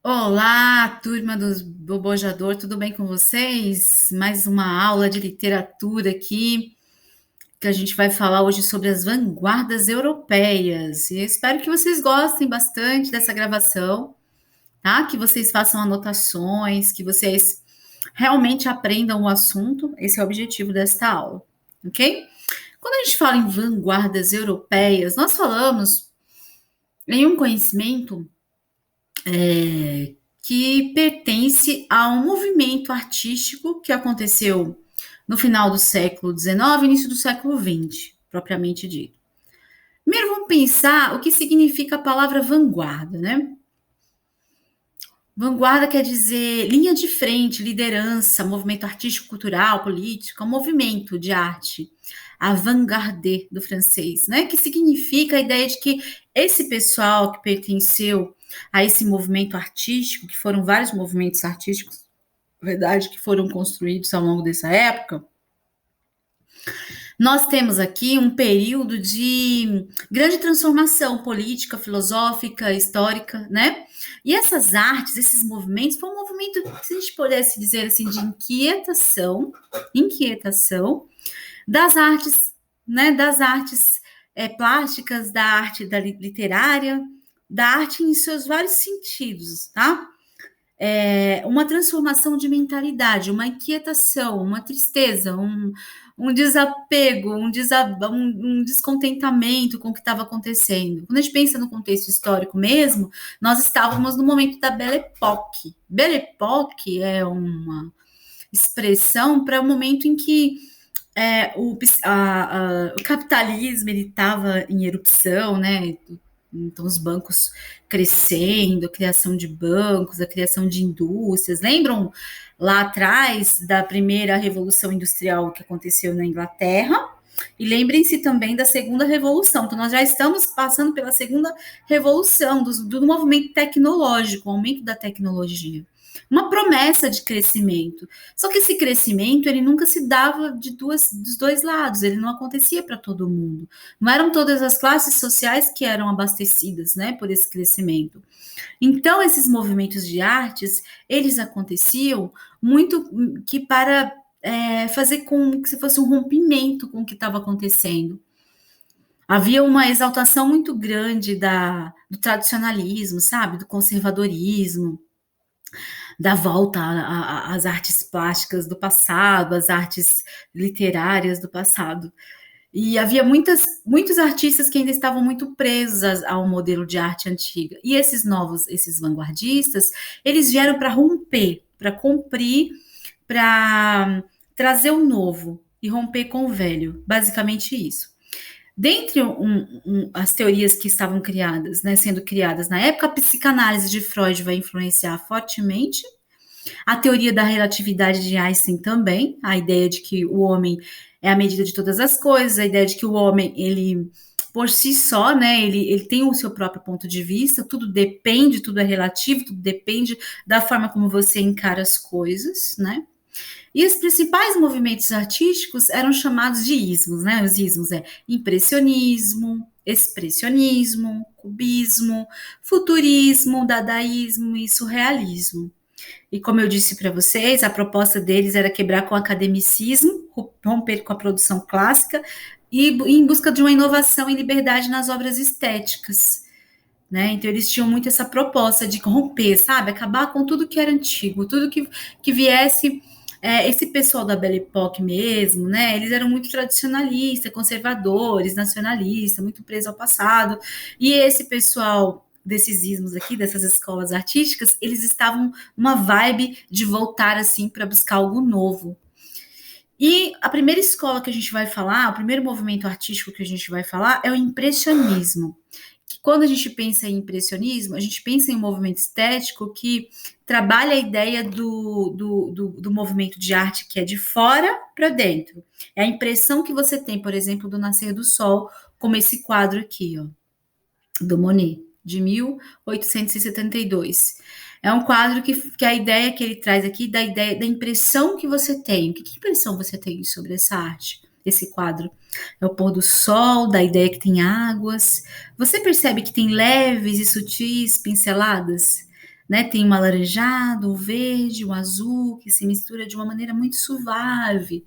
Olá, turma do Bobojador, tudo bem com vocês? Mais uma aula de literatura aqui, que a gente vai falar hoje sobre as vanguardas europeias. E eu espero que vocês gostem bastante dessa gravação, tá? Que vocês façam anotações, que vocês realmente aprendam o assunto. Esse é o objetivo desta aula, ok? Quando a gente fala em vanguardas europeias, nós falamos em um conhecimento que pertence a um movimento artístico que aconteceu no final do século XIX, início do século XX, propriamente dito. Primeiro vamos pensar o que significa a palavra vanguarda, né? Vanguarda quer dizer linha de frente, liderança, movimento artístico, cultural, político, um movimento de arte, avant-garde do francês, né? Que significa a ideia de que esse pessoal que pertenceu a esse movimento artístico, que foram vários movimentos artísticos, na verdade, que foram construídos ao longo dessa época, nós temos aqui um período de grande transformação política, filosófica, histórica, né? E essas artes, esses movimentos, foi um movimento, se a gente pudesse dizer assim, de inquietação das artes, né? Das artes plásticas, da arte da literária, da arte em seus vários sentidos, tá? Uma transformação de mentalidade, uma inquietação, uma tristeza, um desapego, um descontentamento com o que estava acontecendo. Quando a gente pensa no contexto histórico mesmo, nós estávamos no momento da Belle Époque. Belle Époque é uma expressão para o momento em que o capitalismo ele estava em erupção, né? Então, os bancos crescendo, a criação de bancos, a criação de indústrias. Lembram lá atrás da primeira revolução industrial que aconteceu na Inglaterra? E lembrem-se também da segunda revolução. Então, nós já estamos passando pela segunda revolução do movimento tecnológico, o aumento da tecnologia. Uma promessa de crescimento. Só que esse crescimento, ele nunca se dava dos dois lados, ele não acontecia para todo mundo. Não eram todas as classes sociais que eram abastecidas, né, por esse crescimento. Então, esses movimentos de artes, eles aconteciam muito que para fazer com que se fosse um rompimento com o que estava acontecendo. Havia uma exaltação muito grande do tradicionalismo, sabe? Do conservadorismo, da volta às artes plásticas do passado, às artes literárias do passado. E havia muitos artistas que ainda estavam muito presos ao modelo de arte antiga. E esses vanguardistas, eles vieram para romper, para cumprir, para trazer o novo e romper com o velho. Basicamente isso. Dentre as teorias que estavam criadas, né, sendo criadas na época, a psicanálise de Freud vai influenciar fortemente, a teoria da relatividade de Einstein também, a ideia de que o homem é a medida de todas as coisas, a ideia de que o homem, ele, por si só, né, ele tem o seu próprio ponto de vista, tudo depende, tudo é relativo, tudo depende da forma como você encara as coisas, né? E os principais movimentos artísticos eram chamados de ismos, né? Os ismos é impressionismo, expressionismo, cubismo, futurismo, dadaísmo e surrealismo. E como eu disse para vocês, a proposta deles era quebrar com o academicismo, romper com a produção clássica e em busca de uma inovação e liberdade nas obras estéticas. Né? Então, eles tinham muito essa proposta de romper, sabe? Acabar com tudo que era antigo, tudo que viesse. Esse pessoal da Belle Époque mesmo, né? Eles eram muito tradicionalistas, conservadores, nacionalistas, muito presos ao passado. E esse pessoal desses ismos aqui, dessas escolas artísticas, eles estavam numa vibe de voltar assim para buscar algo novo. E a primeira escola que a gente vai falar, o primeiro movimento artístico que a gente vai falar é o impressionismo. Que quando a gente pensa em impressionismo, a gente pensa em um movimento estético que trabalha a ideia do movimento de arte que é de fora para dentro. É a impressão que você tem, por exemplo, do nascer do sol, como esse quadro aqui, ó, do Monet, de 1872. É um quadro que a ideia que ele traz aqui, da ideia, da impressão que você tem. Que impressão você tem sobre essa arte, esse quadro? É o pôr do sol, da ideia que tem águas. Você percebe que tem leves e sutis pinceladas? né? Tem um alaranjado, um verde, um azul, que se mistura de uma maneira muito suave,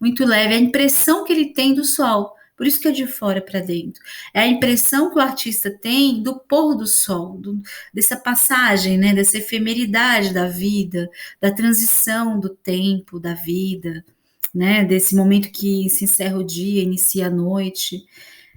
muito leve. É a impressão que ele tem do sol. Por isso que é de fora para dentro. É a impressão que o artista tem do pôr do sol, dessa passagem, né? Dessa efemeridade da vida, da transição do tempo, da vida, né? Desse momento que se encerra o dia, inicia a noite.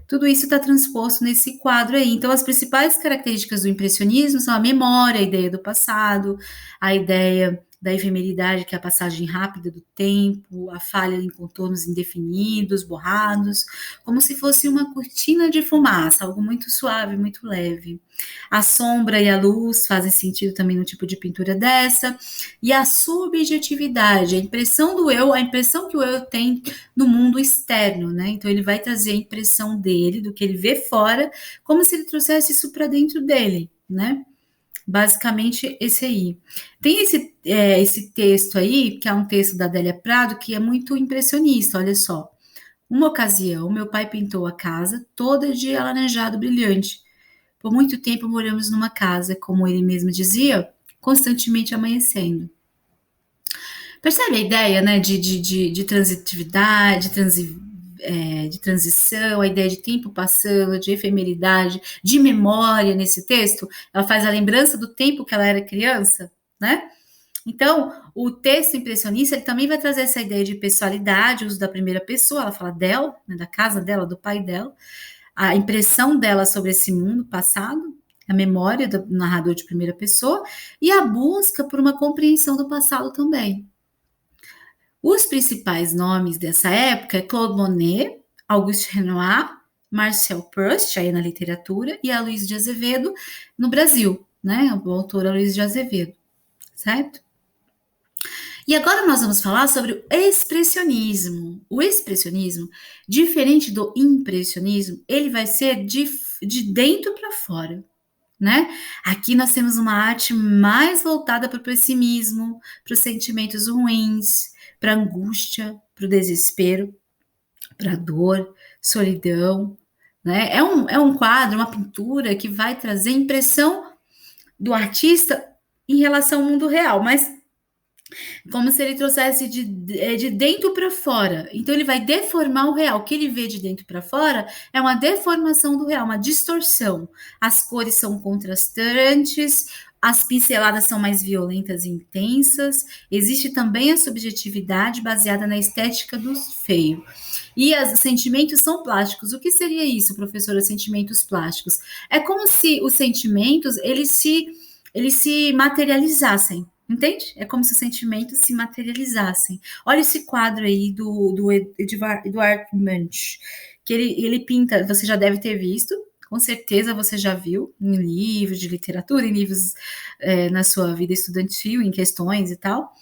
Tudo isso está transposto nesse quadro aí. Então, as principais características do impressionismo são a memória, a ideia do passado, a ideia da efemeridade, que é a passagem rápida do tempo, a falha em contornos indefinidos, borrados, como se fosse uma cortina de fumaça, algo muito suave, muito leve. A sombra e a luz fazem sentido também no tipo de pintura dessa, e a subjetividade, a impressão do eu, a impressão que o eu tem no mundo externo, né? Então ele vai trazer a impressão dele, do que ele vê fora, como se ele trouxesse isso para dentro dele, né? Basicamente esse aí. Tem esse texto aí, que é um texto da Adélia Prado, que é muito impressionista, olha só. Uma ocasião, meu pai pintou a casa toda de alaranjado brilhante. Por muito tempo moramos numa casa, como ele mesmo dizia, constantemente amanhecendo. Percebe a ideia, né, de transitividade, de transição, a ideia de tempo passando, de efemeridade, de memória nesse texto? Ela faz a lembrança do tempo que ela era criança, né? Então, o texto impressionista, ele também vai trazer essa ideia de pessoalidade, uso da primeira pessoa, ela fala dela, né, da casa dela, do pai dela, a impressão dela sobre esse mundo passado, a memória do narrador de primeira pessoa, e a busca por uma compreensão do passado também. Os principais nomes dessa época é Claude Monet, Auguste Renoir, Marcel Proust, aí na literatura, e Aloysio de Azevedo no Brasil, né? O autor Aloysio de Azevedo, certo? E agora nós vamos falar sobre o expressionismo. O expressionismo, diferente do impressionismo, ele vai ser de dentro para fora, né? Aqui nós temos uma arte mais voltada para o pessimismo, para os sentimentos ruins, para a angústia, para o desespero, para a dor, solidão, né? É um quadro, uma pintura que vai trazer impressão do artista em relação ao mundo real, mas como se ele trouxesse de dentro para fora. Então ele vai deformar o real. O que ele vê de dentro para fora é uma deformação do real, uma distorção. As cores são contrastantes, as pinceladas são mais violentas e intensas. Existe também a subjetividade baseada na estética do feio. E os sentimentos são plásticos. O que seria isso, professora? Sentimentos plásticos? É como se os sentimentos eles se materializassem. Entende? É como se os sentimentos se materializassem. Olha esse quadro aí do Edvard Munch, que ele pinta, você já deve ter visto, com certeza você já viu, em livros de literatura, em livros na sua vida estudantil, em questões e tal,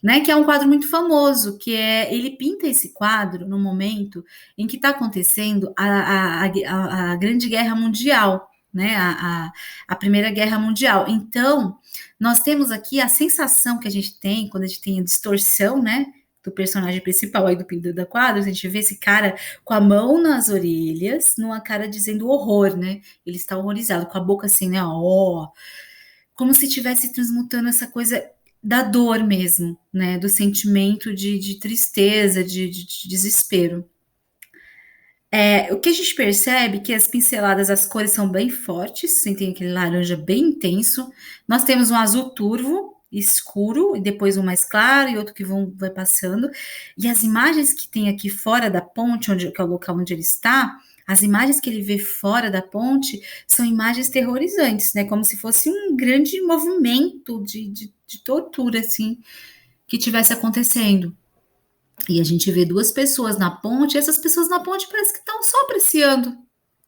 né? Que é um quadro muito famoso, ele pinta esse quadro no momento em que está acontecendo a Grande Guerra Mundial, né? A Primeira Guerra Mundial. Então, nós temos aqui a sensação que a gente tem quando a gente tem a distorção, né? Do personagem principal aí do pintor da quadra, a gente vê esse cara com a mão nas orelhas, numa cara dizendo horror, né? Ele está horrorizado, com a boca assim, né? Ó, como se estivesse transmutando essa coisa da dor mesmo, né? Do sentimento de tristeza, de desespero. O que a gente percebe é que as pinceladas, as cores são bem fortes, você tem aquele laranja bem intenso. Nós temos um azul turvo, escuro, e depois um mais claro, e outro que vai passando. E as imagens que tem aqui fora da ponte, que é o local onde ele está, as imagens que ele vê fora da ponte são imagens terrorizantes, né? Como se fosse um grande movimento de tortura, assim, que tivesse acontecendo. E a gente vê duas pessoas na ponte, e essas pessoas na ponte parece que estão só apreciando,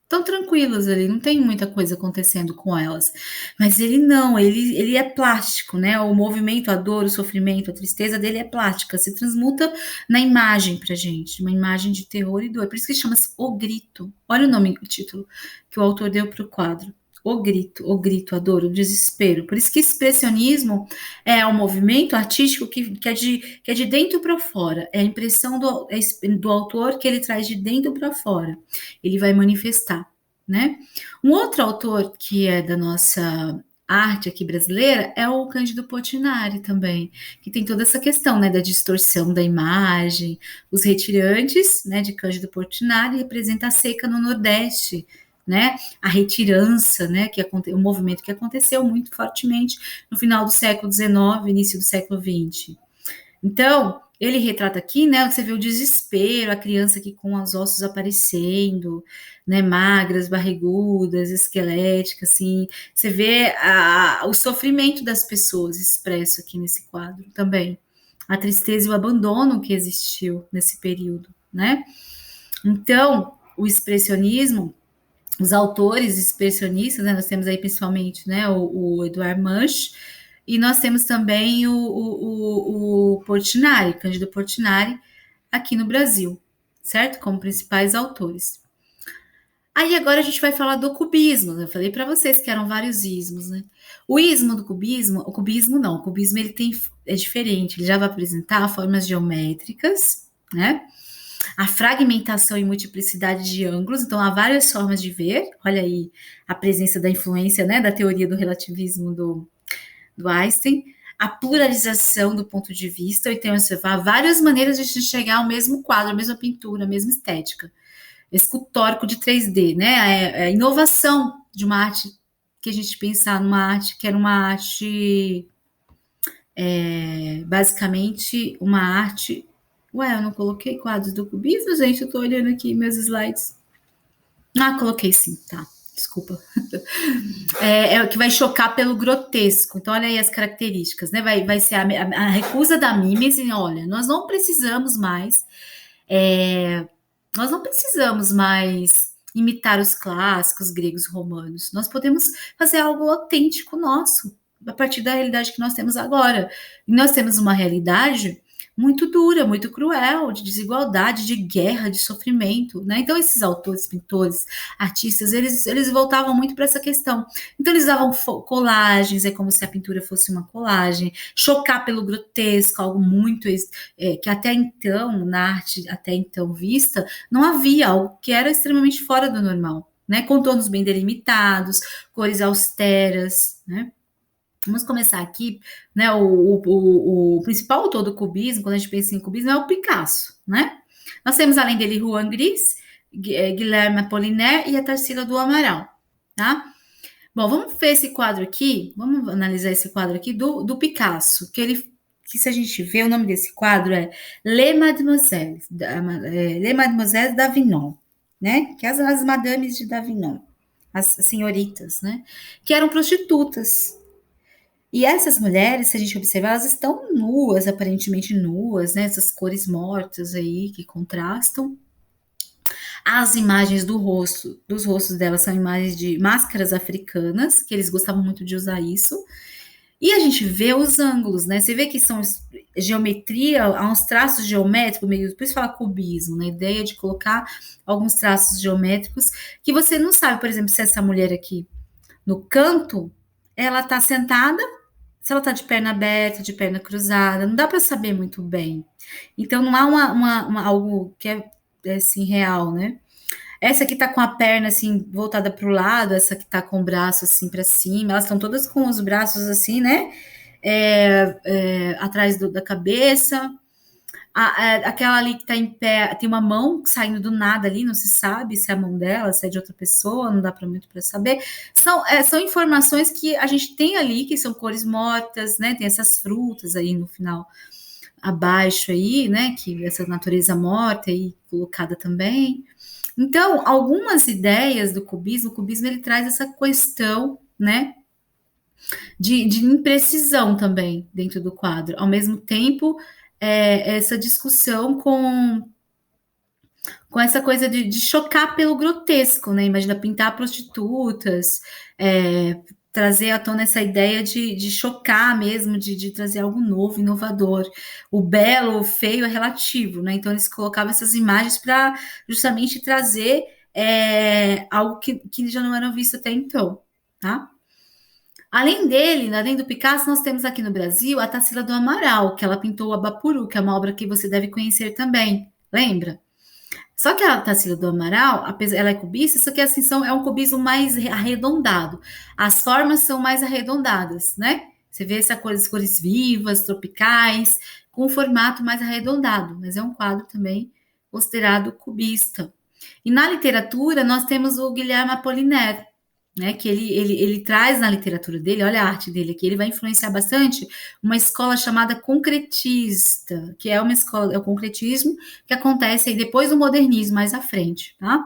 estão tranquilas ali, não tem muita coisa acontecendo com elas. Mas ele não, ele é plástico, né? O movimento, a dor, o sofrimento, a tristeza dele é plástica, se transmuta na imagem pra gente, uma imagem de terror e dor. Por isso que chama-se O Grito. Olha o nome, o título que o autor deu para o quadro. O grito, a dor, o desespero. Por isso que expressionismo é um movimento artístico que é de dentro para fora. É a impressão do autor que ele traz de dentro para fora. Ele vai manifestar, né? Um outro autor que é da nossa arte aqui brasileira é o Cândido Portinari também, que tem toda essa questão, né, da distorção da imagem. Os retirantes, né, de Cândido Portinari representa a seca no Nordeste, né, a retirança, né, o movimento que aconteceu muito fortemente no final do século XIX, início do século XX. Então, ele retrata aqui, né, você vê o desespero, a criança aqui com os ossos aparecendo, né, magras, barrigudas, esqueléticas, assim, você vê o sofrimento das pessoas expresso aqui nesse quadro também, a tristeza e o abandono que existiu nesse período, né? Então, o expressionismo, os autores expressionistas, né, nós temos aí principalmente, né, o Edouard Munch, e nós temos também o Portinari, Cândido Portinari, aqui no Brasil, certo? Como principais autores. Aí agora a gente vai falar do cubismo. Eu falei para vocês que eram vários ismos, né? O ismo do cubismo, o cubismo não, o cubismo é diferente, ele já vai apresentar formas geométricas, né? A fragmentação e multiplicidade de ângulos, então há várias formas de ver. Olha aí a presença da influência, né, da teoria do relativismo do Einstein, a pluralização do ponto de vista, então você há várias maneiras de chegar ao mesmo quadro, a mesma pintura, a mesma estética. Escultórico de 3D, né? A inovação de uma arte que a gente pensar numa arte que era uma arte basicamente uma arte. Ué, eu não coloquei quadros do cubismo, gente? Eu tô olhando aqui meus slides. Ah, coloquei sim, tá. Desculpa. É o que vai chocar pelo grotesco. Então, olha aí as características, né? Vai ser a recusa da mímese. Olha, nós não precisamos mais. Nós não precisamos mais imitar os clássicos gregos e romanos. Nós podemos fazer algo autêntico nosso, a partir da realidade que nós temos agora. E nós temos uma realidade muito dura, muito cruel, de desigualdade, de guerra, de sofrimento, né? Então esses autores, pintores, artistas, eles voltavam muito para essa questão. Então eles davam colagens, é como se a pintura fosse uma colagem, chocar pelo grotesco, algo muito que até então, na arte até então vista, não havia algo que era extremamente fora do normal, né? Contornos bem delimitados, cores austeras, né? Vamos começar aqui, né? O principal autor do cubismo, quando a gente pensa em cubismo, é o Picasso, né? Nós temos, além dele, Juan Gris, Guilherme Apollinaire e a Tarsila do Amaral, tá? Bom, vamos ver esse quadro aqui, vamos analisar esse quadro aqui do Picasso, que se a gente vê, o nome desse quadro é Les Mademoiselles, Les Mademoiselles d'Avignon, né? Que as madames de d'Avignon, as senhoritas, né? Que eram prostitutas. E essas mulheres, se a gente observar, elas estão nuas, aparentemente nuas, né? Essas cores mortas aí que contrastam. As imagens dos rostos delas são imagens de máscaras africanas, que eles gostavam muito de usar isso. E a gente vê os ângulos, né? Você vê que são geometria, há uns traços geométricos, meio, por isso fala cubismo, né? A ideia de colocar alguns traços geométricos que você não sabe, por exemplo, se essa mulher aqui no canto, ela tá sentada, se ela tá de perna aberta, de perna cruzada, não dá para saber muito bem. Então não há algo que é assim real, né? Essa que tá com a perna assim voltada para o lado, essa que tá com o braço assim para cima, elas estão todas com os braços assim, né? Atrás da cabeça. Aquela ali que tá em pé, tem uma mão saindo do nada ali, não se sabe se é a mão dela, se é de outra pessoa, não dá para muito para saber. São informações que a gente tem ali, que são cores mortas, né? Tem essas frutas aí no final abaixo aí, né? Que essa natureza morta aí colocada também. Então, algumas ideias do cubismo, o cubismo ele traz essa questão, né, de imprecisão também dentro do quadro. Ao mesmo tempo, essa discussão com essa coisa de chocar pelo grotesco, né? Imagina pintar prostitutas, trazer à tona essa ideia de chocar mesmo, de trazer algo novo, inovador. O belo, o feio é relativo, né? Então eles colocavam essas imagens para justamente trazer algo que já não era visto até então, tá? Além dele, além do Picasso, nós temos aqui no Brasil a Tarsila do Amaral, que ela pintou o Abapuru, que é uma obra que você deve conhecer também, lembra? Só que a Tarsila do Amaral, ela é cubista, só que assim, é um cubismo mais arredondado. As formas são mais arredondadas, né? Você vê essa cores vivas, tropicais, com um formato mais arredondado, mas é um quadro também considerado cubista. E na literatura, nós temos o Guilherme Apollinaire, né, que ele traz na literatura dele, olha a arte dele aqui, ele vai influenciar bastante uma escola chamada concretista, que é uma escola, é o concretismo que acontece aí depois do modernismo, mais à frente, tá?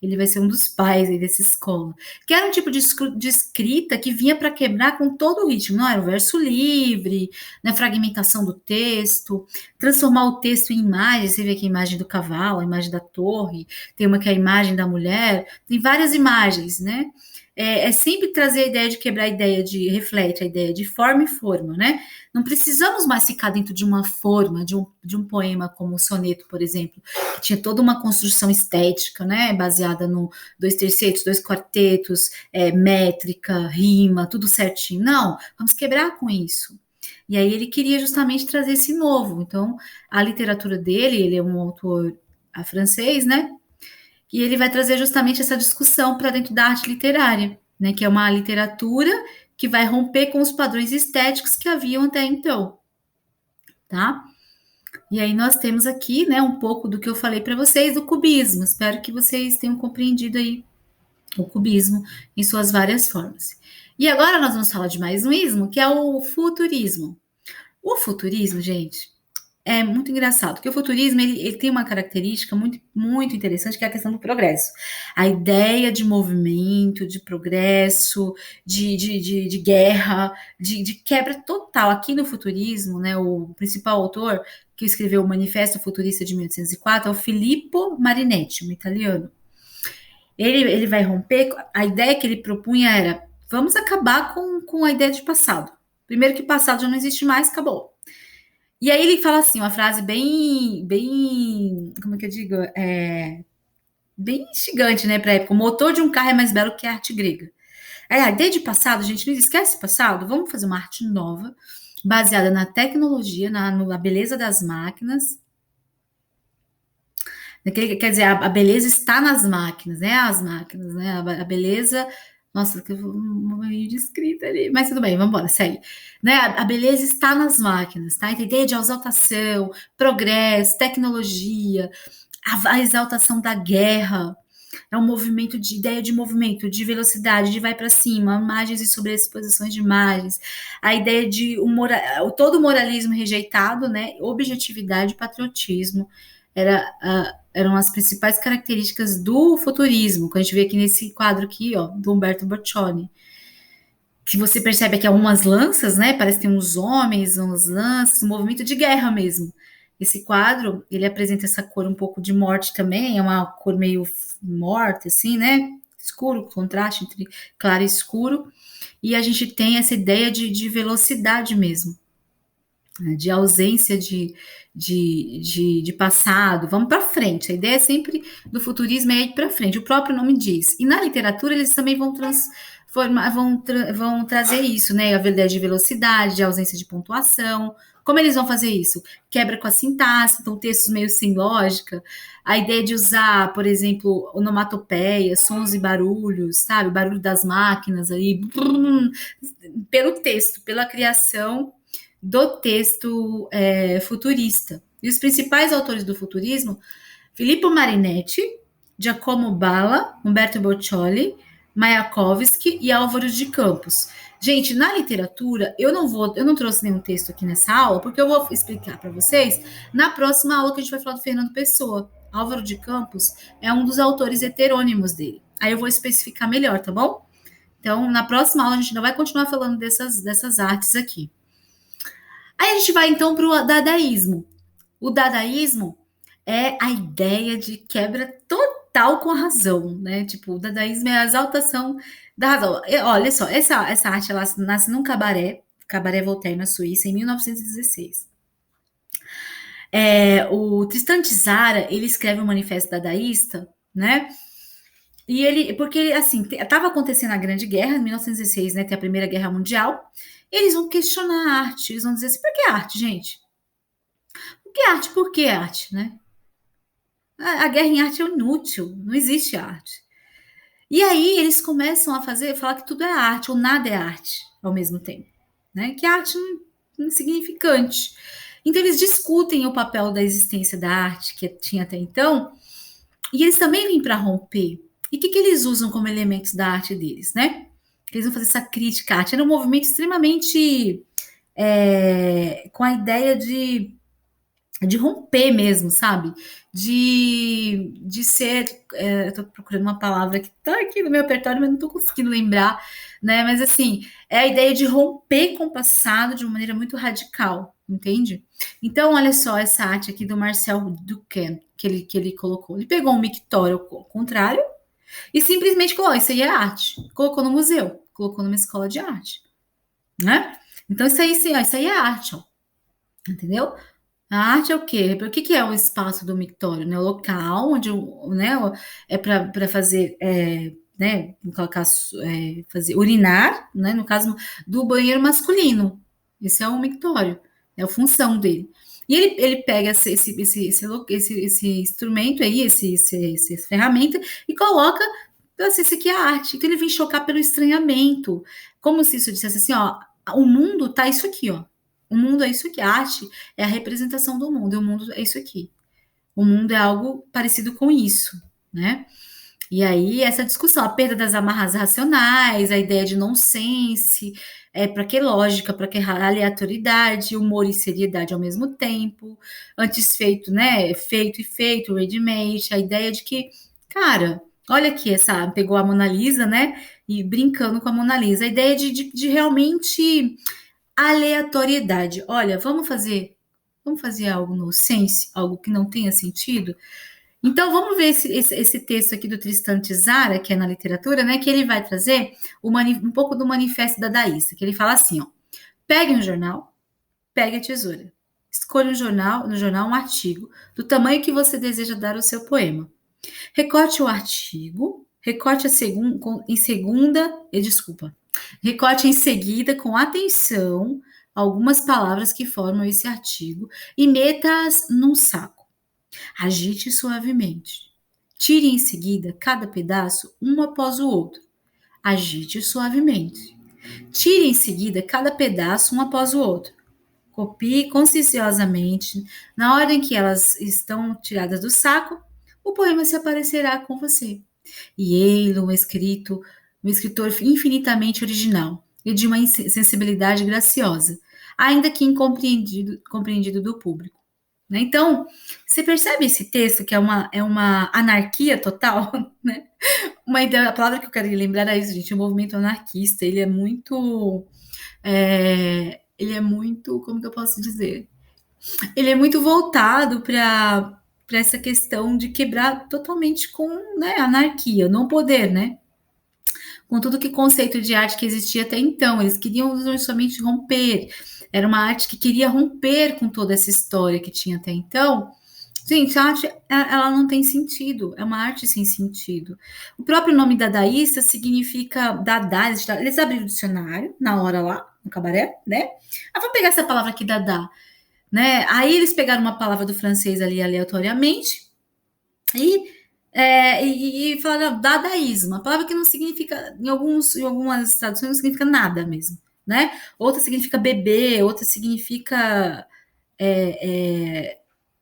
Ele vai ser um dos pais aí dessa escola, que era um tipo de escrita que vinha para quebrar com todo o ritmo, não era o verso livre, né, fragmentação do texto, transformar o texto em imagens, você vê aqui a imagem do cavalo, a imagem da torre, tem uma que é a imagem da mulher, tem várias imagens, né? É sempre trazer a ideia de quebrar a ideia de reflete a ideia de forma e forma, né? Não precisamos mais ficar dentro de uma forma, de um poema como o soneto, por exemplo, que tinha toda uma construção estética, né? Baseada no dois tercetos, dois quartetos, métrica, rima, tudo certinho. Não, vamos quebrar com isso. E aí ele queria justamente trazer esse novo. Então, a literatura dele, ele é um autor francês, né? E ele vai trazer justamente essa discussão para dentro da arte literária, né, que é uma literatura que vai romper com os padrões estéticos que haviam até então, tá? E aí nós temos aqui, né, um pouco do que eu falei para vocês do cubismo. Espero que vocês tenham compreendido aí o cubismo em suas várias formas. E agora nós vamos falar de mais um ismo, que é o futurismo. O futurismo, gente, é muito engraçado, porque o futurismo ele tem uma característica muito, muito interessante, que é a questão do progresso. A ideia de movimento, de progresso, de guerra, de quebra total. Aqui no futurismo, né, o principal autor que escreveu o Manifesto Futurista de 1804 é o Filippo Marinetti, um italiano. Ele vai romper, a ideia que ele propunha era, vamos acabar com a ideia de passado. Primeiro que passado já não existe mais, acabou. E aí ele fala assim, uma frase bem, como é que eu digo? Bem instigante, né, para época. O motor de um carro é mais belo que a arte grega. A ideia de passado, gente, não esquece passado, vamos fazer uma arte nova, baseada na tecnologia, na beleza das máquinas. Quer dizer, a beleza está nas máquinas, né? As máquinas, né? A beleza. Nossa, que eu vou meio de escrita ali, mas tudo bem, vamos embora, segue. Né? A beleza está nas máquinas, tá? A ideia de exaltação, progresso, tecnologia, a exaltação da guerra, é um movimento de ideia de movimento, de velocidade, de vai para cima, imagens e sobreexposições de imagens, a ideia de todo o moralismo rejeitado, né? Objetividade e patriotismo eram as principais características do futurismo, que a gente vê aqui nesse quadro aqui, ó, do Umberto Boccioni, que você percebe aqui algumas lanças, né? Parece que tem uns homens, uns lanças, um movimento de guerra mesmo. Esse quadro, ele apresenta essa cor um pouco de morte também, é uma cor meio morta, assim, né? Escuro, contraste entre claro e escuro. E a gente tem essa ideia de velocidade mesmo, né? De ausência de passado. Vamos para frente. A ideia sempre do futurismo é ir para frente. O próprio nome diz. E na literatura, eles também vão trazer isso, né? A ideia de velocidade, de ausência de pontuação. Como eles vão fazer isso? Quebra com a sintaxe, então textos meio sem lógica. A ideia de usar, por exemplo, onomatopeia, sons e barulhos, sabe? Barulho das máquinas aí, pelo texto, pela criação do texto futurista. E os principais autores do futurismo, Filippo Marinetti, Giacomo Balla, Umberto Boccioli, Mayakovsky e Álvaro de Campos. Gente, na literatura, eu não trouxe nenhum texto aqui nessa aula, porque eu vou explicar para vocês na próxima aula que a gente vai falar do Fernando Pessoa. Álvaro de Campos é um dos autores heterônimos dele. Aí eu vou especificar melhor, tá bom? Então, na próxima aula, a gente ainda vai continuar falando dessas artes aqui. Aí a gente vai então para o dadaísmo. O dadaísmo é a ideia de quebra total com a razão, né? Tipo, o dadaísmo é a exaltação da razão. Olha só, essa arte ela nasce num Cabaré Voltaire, na Suíça, em 1916. O Tristan Tzara, ele escreve o Manifesto Dadaísta, né? E porque assim, estava acontecendo a Grande Guerra, em 1916, né? Tem a Primeira Guerra Mundial. E eles vão questionar a arte, eles vão dizer assim, por que arte, gente? Por que arte? Por que arte, né? A guerra em arte é inútil, não existe arte. E aí eles começam a falar que tudo é arte, ou nada é arte ao mesmo tempo, né? Que a arte é insignificante. Então eles discutem o papel da existência da arte que tinha até então, e eles também vêm para romper. E o que eles usam como elementos da arte deles, né? Eles vão fazer essa crítica à arte. Era um movimento extremamente com a ideia de romper mesmo, sabe? De ser. Eu tô procurando uma palavra que tá aqui no meu repertório, mas não tô conseguindo lembrar, né? Mas assim, é a ideia de romper com o passado de uma maneira muito radical, entende? Então, olha só essa arte aqui do Marcel Duchamp, que ele colocou. Ele pegou um mictório ao contrário e simplesmente colocou: isso aí é arte. Colocou no museu, colocou numa escola de arte, né? Então, isso aí é arte, ó, entendeu? A arte é o quê? O que que é o espaço do mictório, né? O local onde, né, é para fazer, né, colocar, fazer urinar, né? No caso do banheiro masculino. Esse é o mictório, é a função dele. E ele pega esse instrumento aí, essa ferramenta, e coloca, assim, isso aqui é arte. Então ele vem chocar pelo estranhamento, como se isso dissesse assim, ó, o mundo tá isso aqui, ó. O mundo é isso aqui, a arte é a representação do mundo, e o mundo é isso aqui. O mundo é algo parecido com isso, né? E aí, essa discussão, a perda das amarras racionais, a ideia de nonsense, para que lógica, para que aleatoriedade, humor e seriedade ao mesmo tempo, antes feito, né? Feito e feito, ready-made, a ideia de que, cara, olha aqui, essa pegou a Mona Lisa, né? E brincando com a Mona Lisa, a ideia de realmente aleatoriedade. Olha, vamos fazer algo no sense, algo que não tenha sentido. Então, vamos ver esse texto aqui do Tristan Tzara, que é na literatura, né? Que ele vai trazer um pouco do manifesto dadaísta, que ele fala assim, ó: pegue um jornal, pegue a tesoura, escolha no jornal um artigo do tamanho que você deseja dar ao seu poema. Recorte o artigo, recorte em segunda, desculpa, recorte em seguida com atenção algumas palavras que formam esse artigo e meta-as num saco. Agite suavemente. Tire em seguida cada pedaço um após o outro. Agite suavemente. Tire em seguida cada pedaço um após o outro. Copie conscienciosamente. Na hora em que elas estão tiradas do saco, o poema se aparecerá com você. E ele, um escritor infinitamente original e de uma sensibilidade graciosa, ainda que compreendido do público. Né? Então, você percebe esse texto que é uma anarquia total, né? Uma ideia, a palavra que eu quero lembrar é isso, gente, o movimento anarquista, ele é muito, como que eu posso dizer? Ele é muito voltado para essa questão de quebrar totalmente com, né, anarquia, não poder, né? Com tudo que conceito de arte que existia até então. Eles queriam somente romper. Era uma arte que queria romper com toda essa história que tinha até então. Gente, a arte, ela não tem sentido, é uma arte sem sentido. O próprio nome dadaísta significa dadá, eles abriram o dicionário na hora lá, no cabaré, né? Ah, vamos pegar essa palavra aqui, dadá, né? Aí eles pegaram uma palavra do francês ali aleatoriamente e falaram dadaísmo, uma palavra que não significa, em algumas traduções não significa nada mesmo, né? Outra significa bebê, outra significa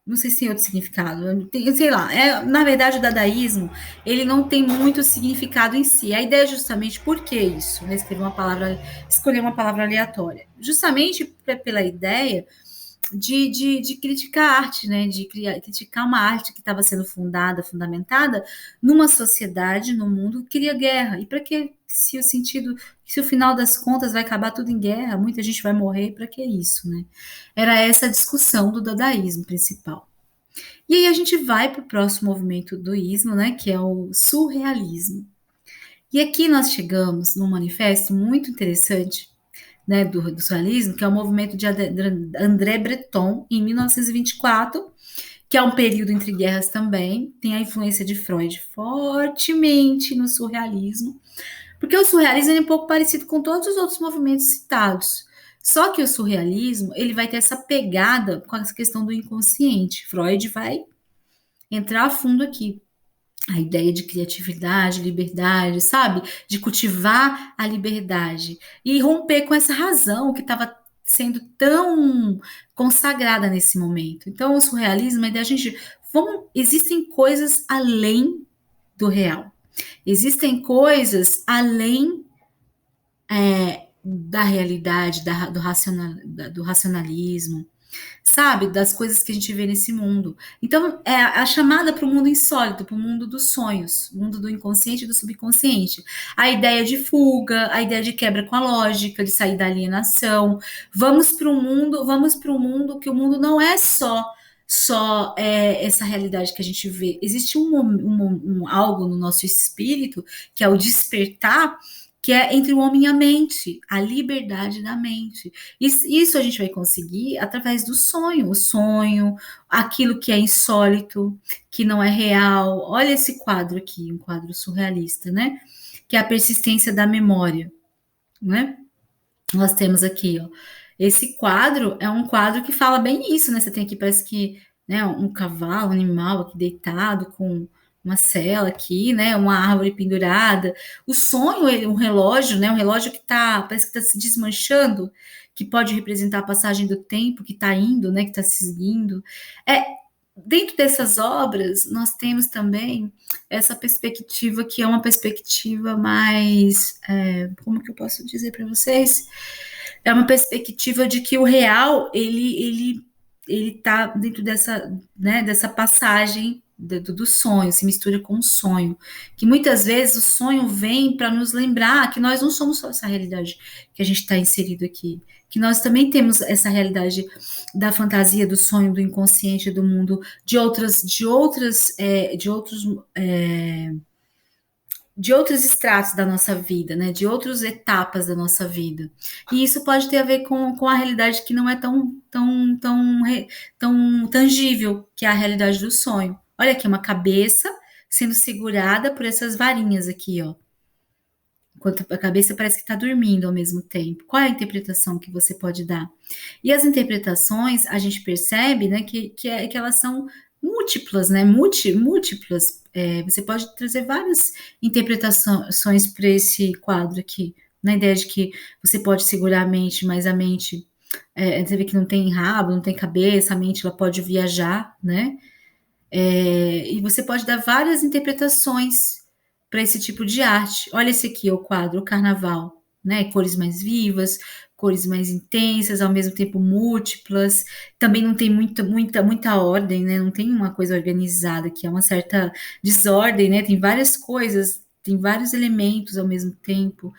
não sei se tem outro significado, sei lá. Na verdade, o dadaísmo, ele não tem muito significado em si. A ideia é justamente por que isso, né? Escolher uma palavra aleatória. Justamente pela ideia de criticar a arte, né? De criticar uma arte que estava sendo fundamentada numa sociedade, no mundo, que queria guerra. E para que, se o final das contas vai acabar tudo em guerra, muita gente vai morrer, para que isso, né? Era essa a discussão do dadaísmo principal. E aí a gente vai para o próximo movimento do ismo, né? Que é o surrealismo. E aqui nós chegamos num manifesto muito interessante, né, do surrealismo, que é o movimento de André Breton, em 1924, que é um período entre guerras também, tem a influência de Freud fortemente no surrealismo, porque o surrealismo é um pouco parecido com todos os outros movimentos citados, só que o surrealismo ele vai ter essa pegada com essa questão do inconsciente. Freud vai entrar a fundo aqui. A ideia de criatividade, liberdade, sabe? De cultivar a liberdade e romper com essa razão que estava sendo tão consagrada nesse momento. Então, o surrealismo é da gente. Existem coisas além do real. Existem coisas além da realidade, do racionalismo, sabe? Das coisas que a gente vê nesse mundo. Então, é a chamada para o mundo insólito, para o mundo dos sonhos, o mundo do inconsciente e do subconsciente. A ideia de fuga, a ideia de quebra com a lógica, de sair da alienação. Vamos para o mundo que o mundo não é só essa realidade que a gente vê. Existe algo no nosso espírito que é o despertar, que é entre o homem e a mente, a liberdade da mente. Isso a gente vai conseguir através do sonho, o sonho, aquilo que é insólito, que não é real. Olha esse quadro aqui, um quadro surrealista, né? Que é a persistência da memória, né? Nós temos aqui, ó. Esse quadro é um quadro que fala bem isso, né? Você tem aqui, parece que, né, um cavalo, um animal aqui deitado com uma cela aqui, né? Uma árvore pendurada. O sonho, um relógio, né? Um relógio que parece que está se desmanchando, que pode representar a passagem do tempo, que está indo, né? Que está se seguindo. Dentro dessas obras, nós temos também essa perspectiva que é uma perspectiva mais, como que eu posso dizer para vocês? É uma perspectiva de que o real ele tá dentro dessa, né, dessa passagem do sonho, se mistura com o sonho, que muitas vezes o sonho vem para nos lembrar que nós não somos só essa realidade que a gente está inserido aqui, que nós também temos essa realidade da fantasia, do sonho, do inconsciente, do mundo, de outros estratos da nossa vida, né? De outras etapas da nossa vida. E isso pode ter a ver com a realidade que não é tão tangível, que é a realidade do sonho. Olha aqui, uma cabeça sendo segurada por essas varinhas aqui, ó. Enquanto a cabeça parece que está dormindo ao mesmo tempo. Qual é a interpretação que você pode dar? E as interpretações, a gente percebe, né, que elas são múltiplas, né? Múltiplas. Você pode trazer várias interpretações para esse quadro aqui. Na ideia de que você pode segurar a mente, mas a mente, você vê que não tem rabo, não tem cabeça, a mente ela pode viajar, né? E você pode dar várias interpretações para esse tipo de arte. Olha esse aqui, o quadro, o carnaval, né? Cores mais vivas, cores mais intensas, ao mesmo tempo múltiplas. Também não tem muita ordem, né? Não tem uma coisa organizada aqui, é uma certa desordem, né? Tem várias coisas, tem vários elementos ao mesmo tempo.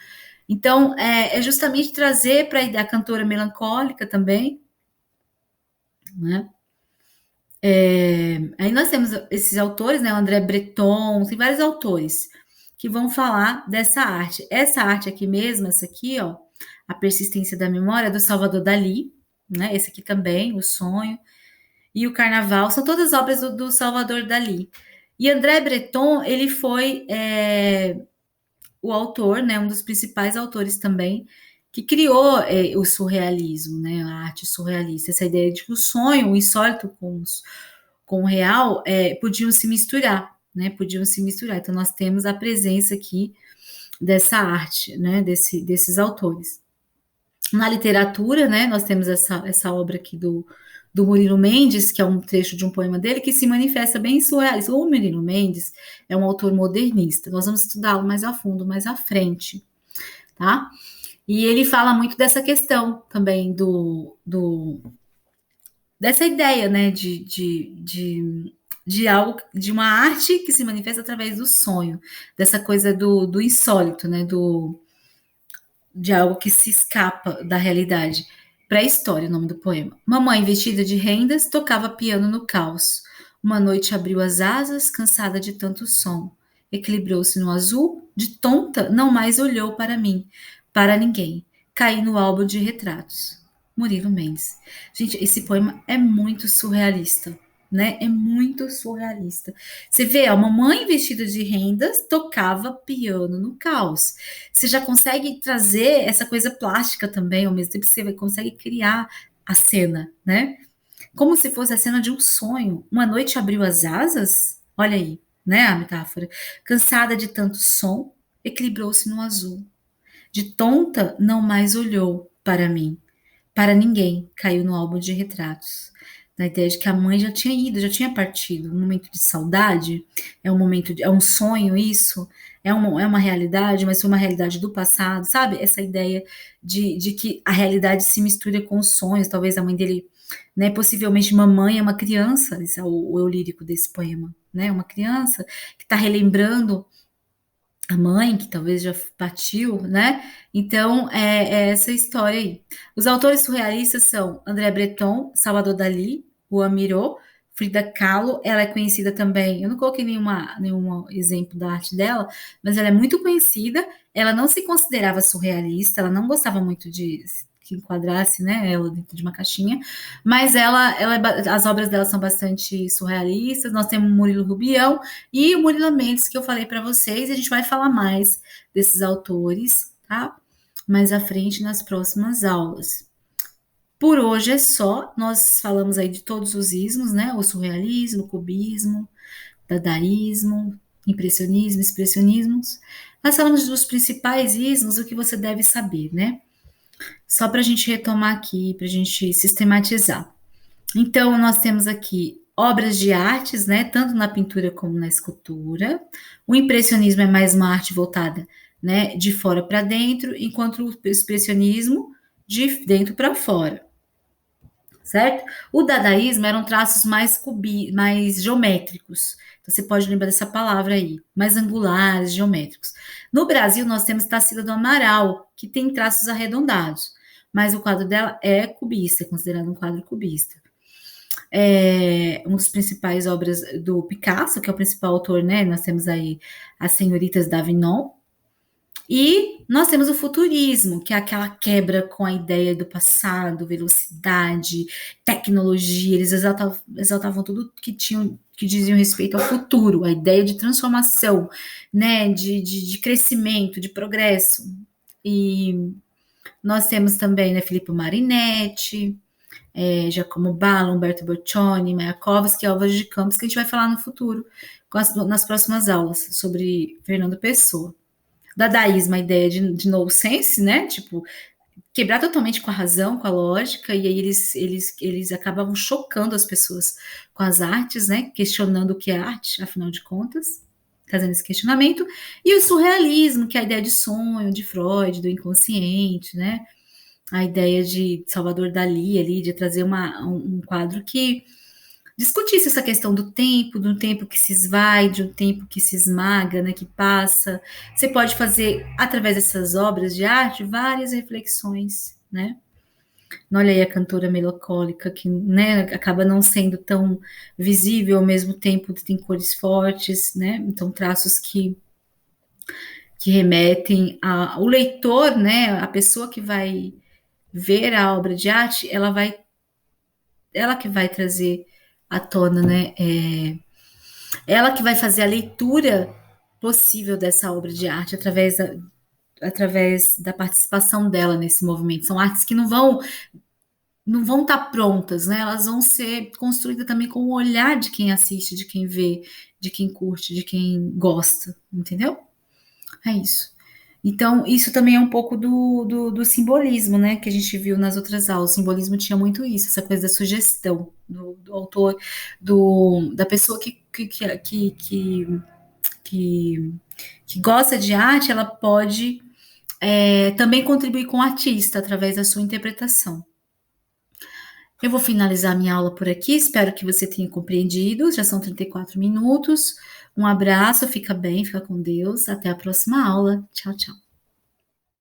Então, é justamente trazer para a cantora melancólica também, né? Aí nós temos esses autores, né? O André Breton, tem vários autores que vão falar dessa arte. Essa arte aqui mesmo, essa aqui, ó, A Persistência da Memória, do Salvador Dalí, né? Esse aqui também, O Sonho, e o Carnaval, são todas obras do Salvador Dalí. E André Breton, ele foi o autor, né? Um dos principais autores também, que criou o surrealismo, né? A arte surrealista, essa ideia de que o sonho, o insólito com o real, podiam se misturar, né? Podiam se misturar. Então, nós temos a presença aqui dessa arte, né? Desses autores. Na literatura, né? Nós temos essa obra aqui do Murilo Mendes, que é um trecho de um poema dele, que se manifesta bem surrealista. O Murilo Mendes é um autor modernista. Nós vamos estudá-lo mais a fundo, mais à frente, tá? E ele fala muito dessa questão também dessa ideia, né, de algo, de uma arte que se manifesta através do sonho, dessa coisa do insólito, né, de algo que se escapa da realidade. Pré-história, o nome do poema. Mamãe, vestida de rendas, tocava piano no caos. Uma noite abriu as asas, cansada de tanto som. Equilibrou-se no azul, de tonta, não mais olhou para mim, para ninguém. Caí no álbum de retratos. Murilo Mendes. Gente, esse poema é muito surrealista, né? É muito surrealista. Você vê, a mamãe vestida de rendas tocava piano no caos. Você já consegue trazer essa coisa plástica também, ao mesmo tempo que você consegue criar a cena, né? como se fosse a cena de um sonho. Uma noite abriu as asas, olha aí, né, a metáfora. Cansada de tanto som, equilibrou-se no azul. De tonta, não mais olhou para mim, para ninguém, caiu no álbum de retratos. Na ideia de que a mãe já tinha ido, já tinha partido. Um momento de saudade, é um momento, é um sonho isso, é uma realidade, mas foi uma realidade do passado, sabe? Essa ideia de que a realidade se mistura com os sonhos. Talvez a mãe dele, né? Possivelmente mamãe é uma criança, esse é o eu lírico desse poema, né? Uma criança que está relembrando a mãe, que talvez já partiu, né? Então, é essa história aí. Os autores surrealistas são André Breton, Salvador Dalí, Juan Miró, Frida Kahlo. Ela é conhecida também, eu não coloquei nenhum exemplo da arte dela, mas ela é muito conhecida. Ela não se considerava surrealista, ela não gostava muito de que enquadrasse, né, ela dentro de uma caixinha, mas as obras dela são bastante surrealistas. Nós temos Murilo Rubião, e o Murilo Mendes, que eu falei para vocês, a gente vai falar mais desses autores, tá? Mais à frente nas próximas aulas. Por hoje é só, nós falamos aí de todos os ismos, né? O surrealismo, o cubismo, dadaísmo, impressionismo, expressionismos. Nós falamos dos principais ismos, o que você deve saber, né? Só para a gente retomar aqui, para a gente sistematizar. Então, nós temos aqui obras de artes, né, tanto na pintura como na escultura. O impressionismo é mais uma arte voltada, né, de fora para dentro, enquanto o expressionismo de dentro para fora, certo? O dadaísmo eram traços mais geométricos. Então, você pode lembrar dessa palavra aí, mais angulares, geométricos. No Brasil, nós temos Tarsila do Amaral, que tem traços arredondados, mas o quadro dela é cubista, é considerado um quadro cubista. Uma das principais obras do Picasso, que é o principal autor, né? Nós temos aí as Senhoritas d'Avignon, e nós temos o futurismo, que é aquela quebra com a ideia do passado, velocidade, tecnologia. Eles exaltavam tudo que diziam respeito ao futuro, a ideia de transformação, né? De crescimento, de progresso. E nós temos também, né, Filippo Marinetti, Giacomo Balla, Umberto Boccioni, Mayakovsky, Álvares de Campos, que a gente vai falar no futuro, nas próximas aulas, sobre Fernando Pessoa. Dadaísmo, a ideia de nonsense, né? Tipo, quebrar totalmente com a razão, com a lógica, e aí eles acabavam chocando as pessoas com as artes, né? Questionando o que é arte, afinal de contas, fazendo esse questionamento. E o surrealismo, que é a ideia de sonho, de Freud, do inconsciente, né? A ideia de Salvador Dalí ali, de trazer um quadro que discutisse essa questão do tempo que se esvai, de um tempo que se esmaga, né, que passa. Você pode fazer, através dessas obras de arte, várias reflexões, né? Olha aí a cantora melancólica, que, né, acaba não sendo tão visível, ao mesmo tempo tem cores fortes, né? Então, traços que remetem ao leitor, né? A pessoa que vai ver a obra de arte, ela que vai trazer à tona, né? Ela que vai fazer a leitura possível dessa obra de arte através da participação dela nesse movimento. São artes que não vão estar prontas, né? Elas vão ser construídas também com o olhar de quem assiste, de quem vê, de quem curte, de quem gosta, entendeu? É isso. Então, isso também é um pouco do simbolismo, né? Que a gente viu nas outras aulas. O simbolismo tinha muito isso, essa coisa da sugestão do autor, da pessoa que gosta de arte, ela pode também contribuir com o artista através da sua interpretação. Eu vou finalizar minha aula por aqui, espero que você tenha compreendido. Já são 34 minutos. Um abraço, fica bem, fica com Deus. Até a próxima aula. Tchau, tchau.